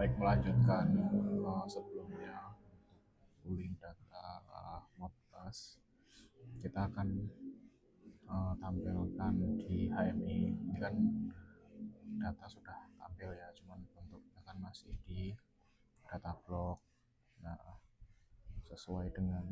baik melanjutkan sebelumnya pooling data Modbus, kita akan tampilkan di HMI. Ini kan data sudah tampil ya, cuman bentuknya kan masih di data block. Nah, sesuai dengan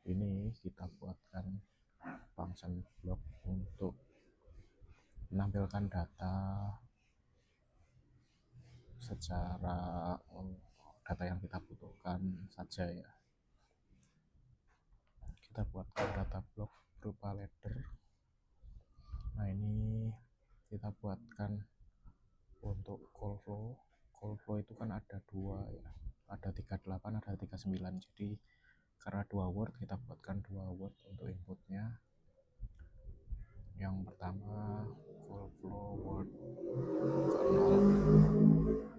ini kita buatkan function block untuk menampilkan data secara data yang kita butuhkan saja ya. Kita buatkan data block berupa ladder. Nah, ini kita buatkan untuk call flow. Call flow itu kan ada dua ya, ada 38, ada 39. Jadi karena dua word, kita buatkan dua word untuk inputnya. Yang pertama call flow word ke 0.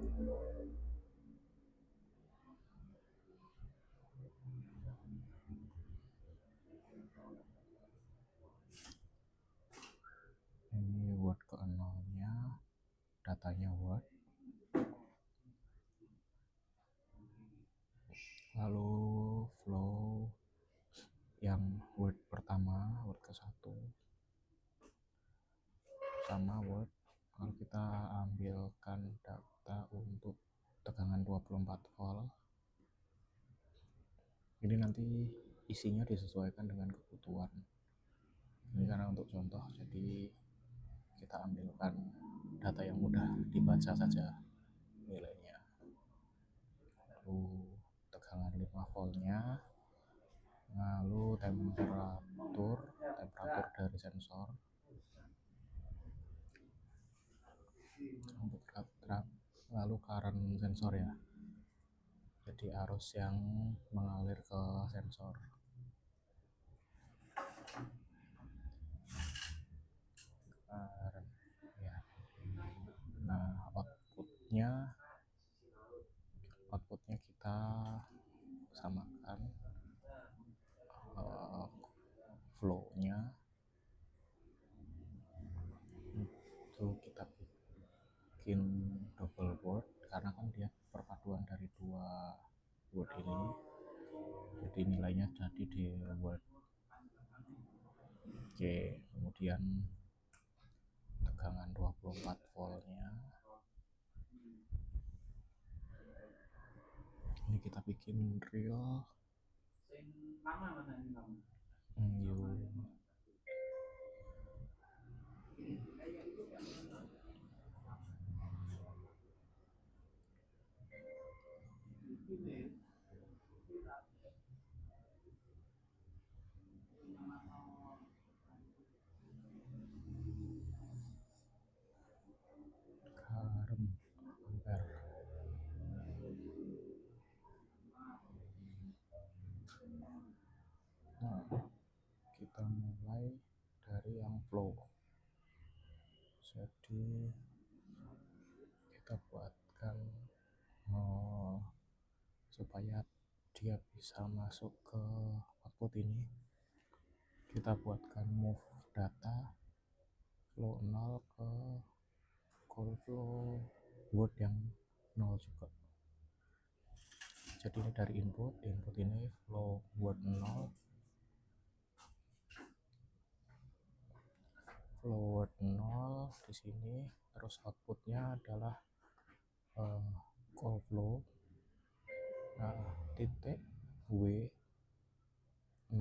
Ini word ke 0-nya, datanya word. Lalu flow yang word pertama, word ke 1 sama word. Kalau kita ambilkan data untuk tegangan 24 volt, ini nanti isinya disesuaikan dengan kebutuhan. Ini karena untuk contoh, jadi kita ambilkan data yang mudah dibaca saja nilainya. Lalu tegangan 5 voltnya, lalu temperatur dari sensor, lalu current sensor ya, jadi arus yang mengalir ke sensor. Ya. Nah, outputnya kita samakan flow-nya itu kita bikin double word karena kan dia perpaduan dari dua word ini, jadi nilainya jadi di word. Oke, kemudian tegangan 24 voltnya ini kita bikin real ampere. Nah, kita mulai dari yang flow. Jadi kita buatkan supaya dia bisa masuk ke output ini, kita buatkan move data flow 0 ke call flow word yang 0 juga. Jadi ini dari input ini flow word 0, flow word 0 di sini, terus outputnya adalah call flow titik W 0.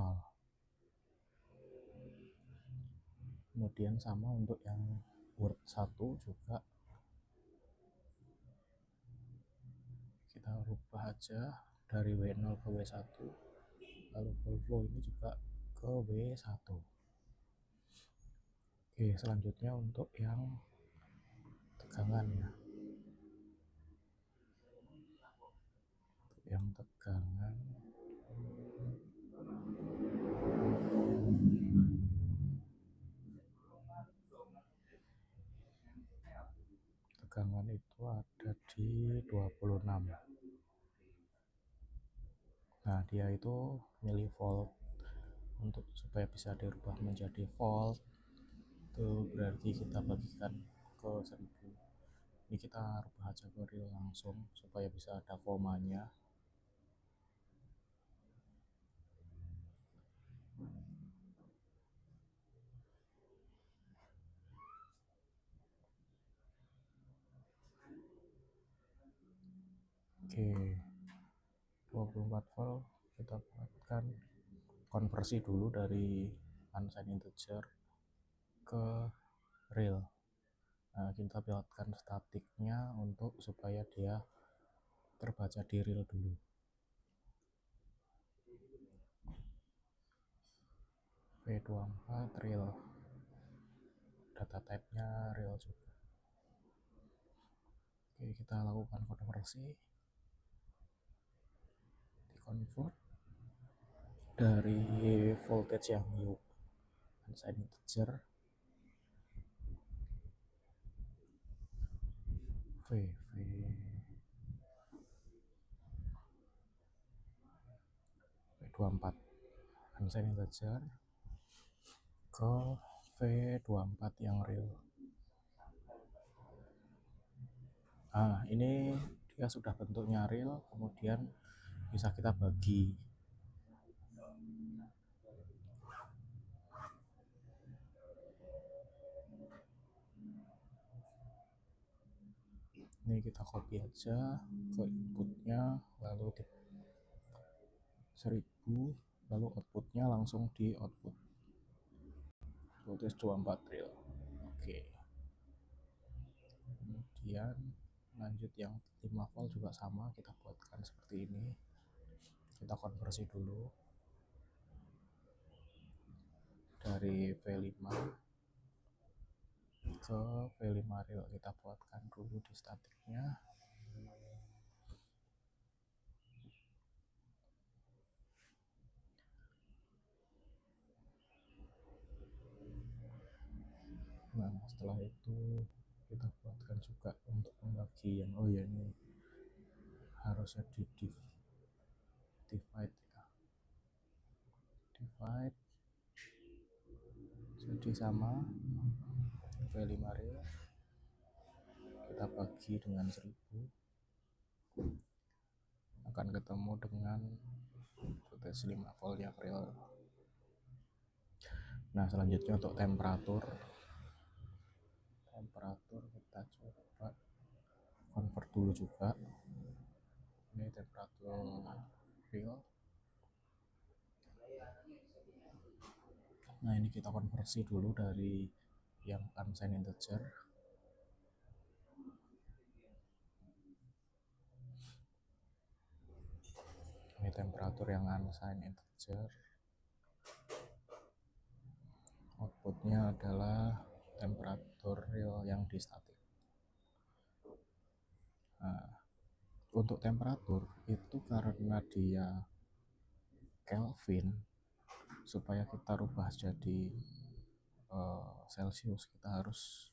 Kemudian sama untuk yang word 1 juga kita rubah aja dari W0 ke W1, lalu call flow ini juga ke W1. Oke, selanjutnya untuk yang tegangan ya. Yang tegangan itu ada di 26. Nah, dia itu milivolt. Untuk supaya bisa dirubah menjadi volt, itu berarti kita bagikan ke 1000. Ini kita rubah aja ke real langsung supaya bisa ada komanya. Oke, 24 volt kita buatkan konversi dulu dari unsigned integer ke real. Nah, kita buatkan statiknya untuk supaya dia terbaca di real dulu. V24 real, data type-nya real juga. Oke, kita lakukan konversi, di convert dari voltage yang unsigned integer V24 unsigned integer ke V24 yang real. Nah, ini dia sudah bentuknya real, kemudian bisa kita bagi. Ini kita copy aja ke inputnya, lalu di 1000, lalu outputnya langsung di output voltage 24 real. Oke, kemudian lanjut yang 5 volt juga sama, kita buatkan seperti ini. Kita konversi dulu dari V5 ke V5 real, kita buatkan dulu di statiknya. Nah, setelah itu kita buatkan juga untuk pembagian. Oh ya, ini harusnya di divide ya. Divide jadi sama V5 real kita bagi dengan 1000, akan ketemu dengan voltage 5 volt yang real. Nah, selanjutnya untuk temperatur kita coba convert dulu juga. Ini temperatur real. Nah, ini kita konversi dulu dari yang unsigned integer. Ini temperatur yang unsigned integer. Outputnya adalah temperatur real yang di statik. Nah, untuk temperatur itu karena dia Kelvin, supaya kita rubah jadi Celsius, kita harus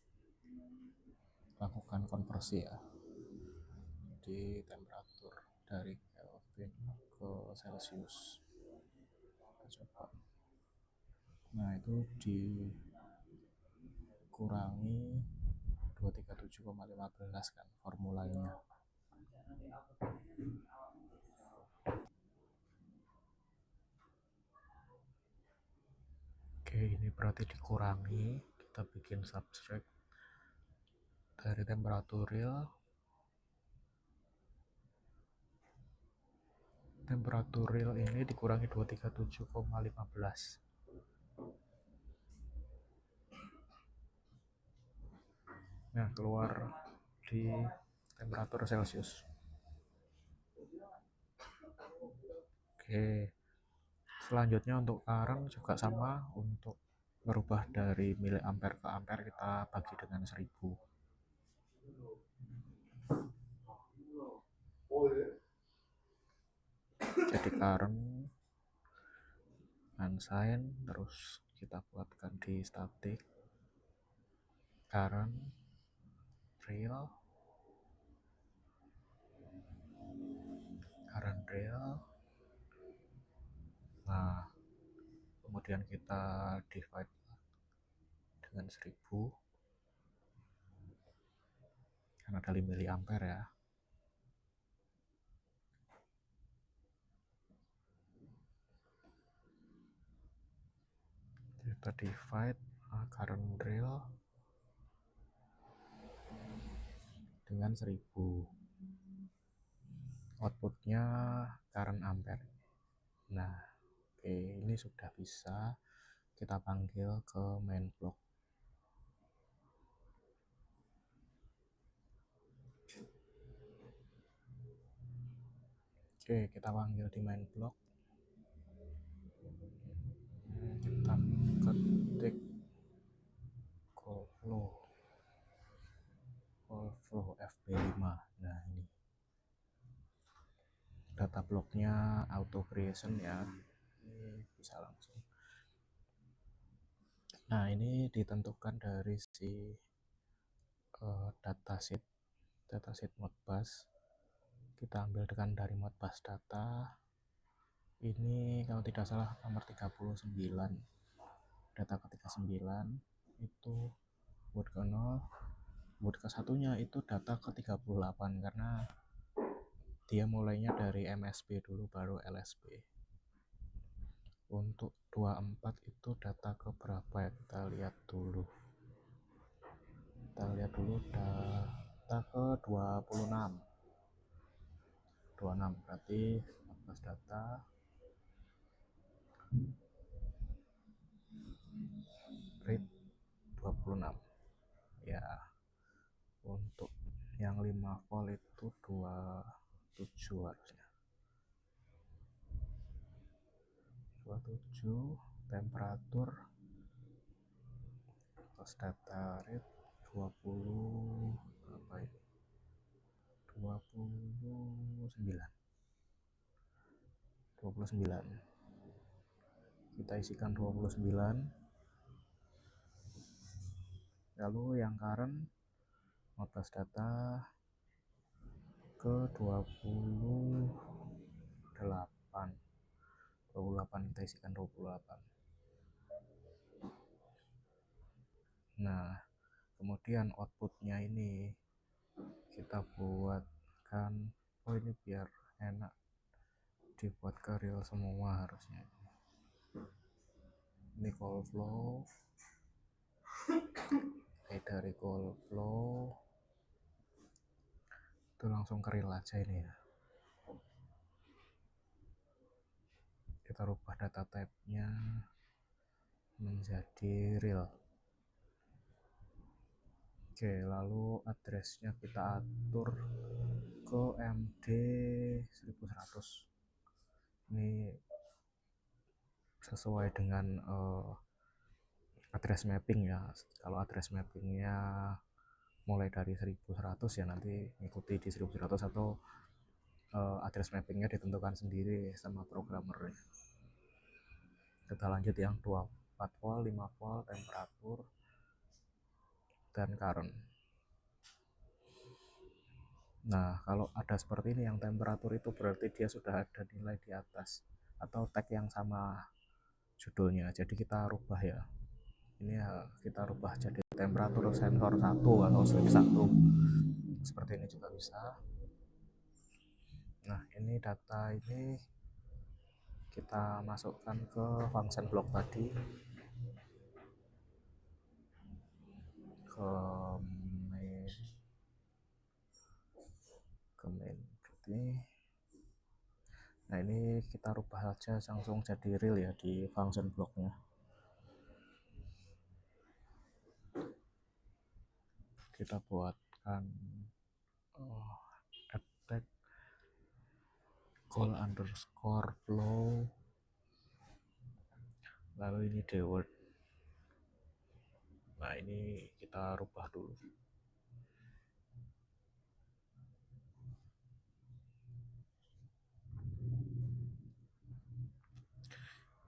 lakukan konversi ya, di temperatur dari Kelvin ke Celsius. Kita coba. Nah, itu dikurangi 237,15 kan formulanya. Oke, ini berarti dikurangi, kita bikin subtract dari temperatur real. Temperatur real ini dikurangi 237,15. Nah, keluar di temperatur Celsius. Oke, selanjutnya untuk current juga sama, untuk merubah dari miliampere ke ampere kita bagi dengan 1000. Jadi current unsigned, terus kita buatkan di static current real, nah kemudian kita divide dengan 1000, karena ada miliampere ya. Kita divide current real dengan 1000, outputnya current ampere. Nah oke, ini sudah bisa kita panggil ke main block. Oke, kita panggil di main block. Kita ketik call flow fb5. Nah ini data blocknya auto creation ya, ini bisa langsung. Nah ini ditentukan dari si dataset Modbus. Kita ambil dari Modbus data. Ini kalau tidak salah nomor 39, data ke-39 itu buat ke 0, buat ke satunya itu data ke-38 karena dia mulainya dari MSB dulu baru LSB. Untuk 24 itu data ke berapa ya, kita lihat dulu data ke 26 berarti 14 data rate 26 ya. Untuk yang 5 volt itu 27 harusnya 27. Temperatur plus data rate 20 berapa ini, 29 kita isikan 29. Lalu yang current Modbus data ke 28 kita isikan 28. Nah kemudian outputnya ini kita buatkan, ini biar enak dibuat ke real semua harusnya. Ini call flow, dari call flow itu langsung ke real aja ini ya. Kita rubah data type-nya menjadi real. Oke, lalu address-nya kita atur ke MD 1100. Ini sesuai dengan address mapping ya. Kalau address mappingnya mulai dari 1100 ya nanti ikuti di 1100 atau address mappingnya ditentukan sendiri sama programmer. Kita lanjut yang 24 volt, 5 volt, temperatur dan current. Nah kalau ada seperti ini yang temperatur itu berarti dia sudah ada nilai di atas atau tag yang sama judulnya, jadi kita rubah ya. Ini ya kita rubah jadi temperatur sensor 1 atau switch 1, seperti ini juga bisa. Nah ini data ini kita masukkan ke function block tadi, ke main ini. Nah ini kita rubah aja langsung jadi real ya di function blocknya. Kita buatkan attack call underscore flow, lalu ini deword. Nah ini kita rubah dulu.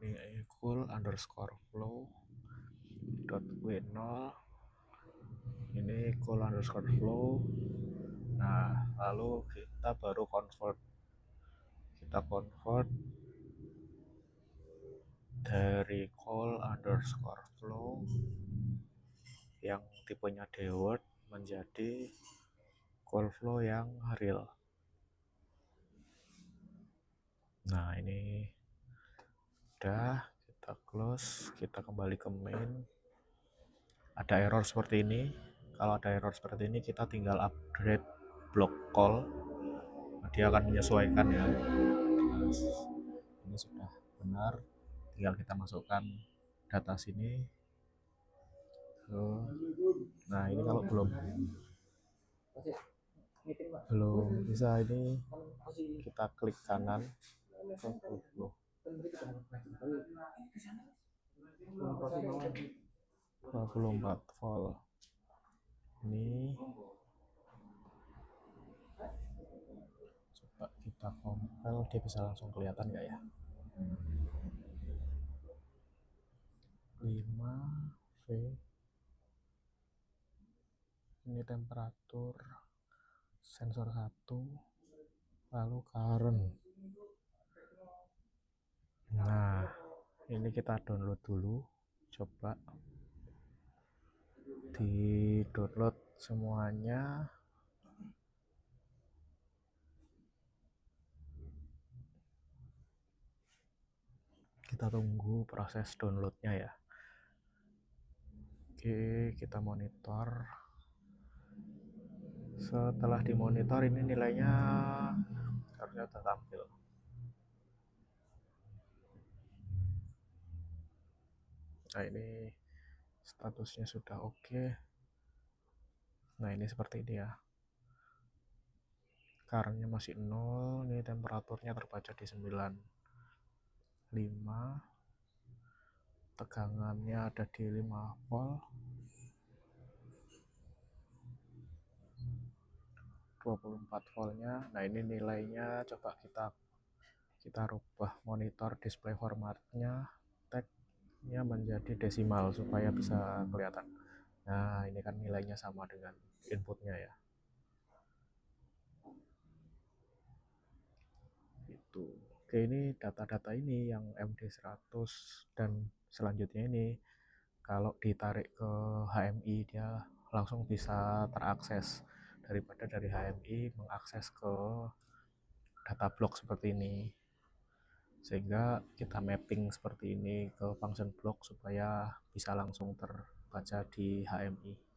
Ini call underscore flow dot w0, ini call underscore flow. Nah lalu kita baru convert dari call underscore flow yang tipenya deword menjadi call flow yang real. Nah, ini udah, kita close, kita kembali ke main. Ada error seperti ini. Kalau ada error seperti ini, kita tinggal upgrade block call. Nah, dia akan menyesuaikan ya. Ini sudah benar, tinggal kita masukkan data sini. Nah, ini kalau belum bisa, ini kita klik kanan. 24 volt. Ini coba kita compile, dia bisa langsung kelihatan nggak ya? 5V. Ini temperatur, sensor 1, lalu current. Nah, ini kita download dulu, coba di download semuanya. Kita tunggu proses downloadnya ya. Oke, kita monitor. Setelah dimonitor, ini nilainya harusnya sudah tampil. Nah, ini statusnya sudah oke. Nah, ini seperti ini ya. Currentnya masih 0, ini temperaturnya terbaca di 95, tegangannya ada di 5 volt, 24 voltnya. Nah, ini nilainya coba kita rubah monitor display formatnya, tagnya menjadi desimal supaya bisa kelihatan. Nah, ini kan nilainya sama dengan inputnya ya. Itu. Oke, ini data-data ini yang MD100 dan selanjutnya ini kalau ditarik ke HMI dia langsung bisa terakses, daripada dari HMI mengakses ke data block seperti ini. Sehingga kita mapping seperti ini ke function block supaya bisa langsung terbaca di HMI.